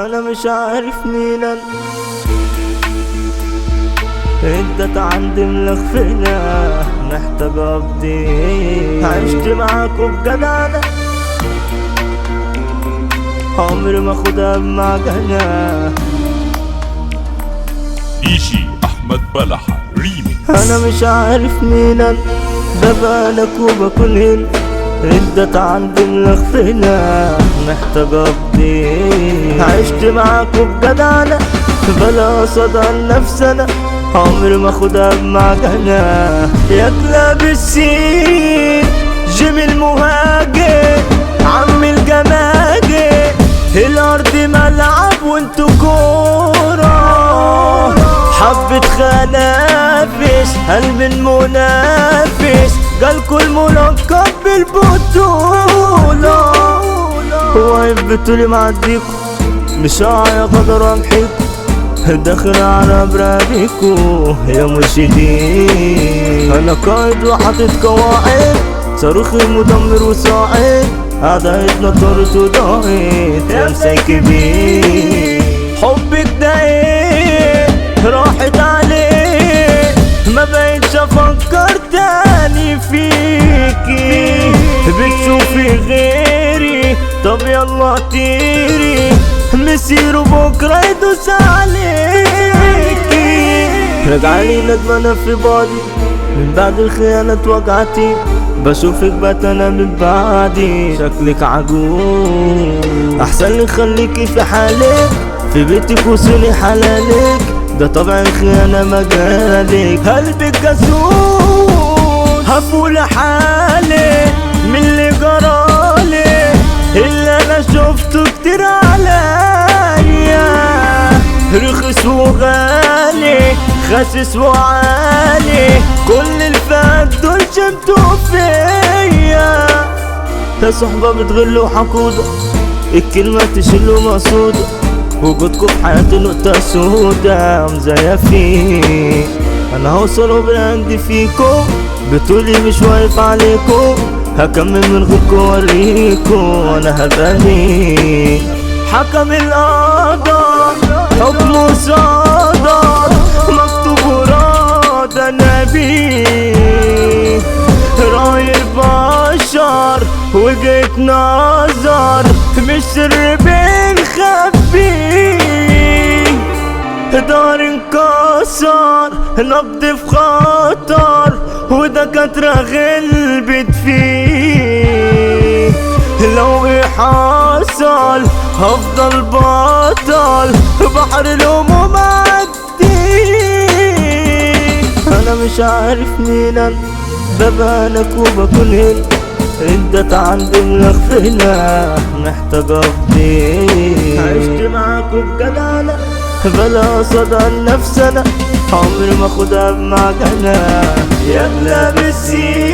انا مش عارف مين انا، انت عندي ملخفنا محتاج ابدي. عشت معاكوا بجدعنة، عمري ما اخدها بمعجنة. ديجي احمد بلحة ريمي. انا مش عارف مين انا، ببالك وبكون هنا، انت عندي ملخفنا محتاج ابدي. عشت معاكوا بجدعنة، بلا صدى نفسنا، عمري ما اخدها بمعجنة. يا كلاب السين جميل مهاجم، عم الجماجم، الارض ملعب وانتو كورة. حبة خنافس قلب المنافس، جالكوا الملقب بالبطولة. واقف بتقولي معديكوا، مش يا قدر امحيكوا، داخل على برابيكو يا مرشدين. انا قائد وحاطط قواعد، صاروخي مدمر وصاعد، اعدائنا طارت وضاعت يا مساكبين. حبك ده ايه راحت عليه، ما بقيتش افكر تاني فيكي. بتشوفي غيري طب يلا طيري، مسيره بكرة يدوس عليكي. رجعلي ندمانة في بعدي، من بعد الخيانة اتوجعتي، بشوفك بقت انا من بعدي. شكلك عجوز، احسن لي خليكي في حالك، في بيتك وصولي حلالك، ده طبع الخيانة مجالك. قلبك جسوس هفول حالي من اللي جرالي، اللي انا شفته كتير عليا، رخص وغالي خاسس وعالي، كل الفات دول شمتوا فيا. يا صحبة بتغلوا حقودة، الكلمة تشيلوا مقصودة، وجودكوا في حياتي نقطة سودا مزيفين. انا هوصل وبراندي فيكو، بتقولي مش واقف عليكو، هكمل من غيركوا اوريكوا انا هباني. حكم القضاء حكمه صدر، مكتوب وراد انا بيه، راي البشر وجهة نظر، مش سر بنخبيه. دار انكسر نبض في خطر، ودكاترة غلبت فيه. لو ايه حصل هفضل بطل، بحر الهموم عدي. انا مش عارف مين انا، ببانك وبكون هنا، انت عندي ملخفنا محتاج ابدي. عشت معاكوا بجدعنة، بلا صدى نفسنا، عمري ما اخدها بمعجنة. يا كلاب السين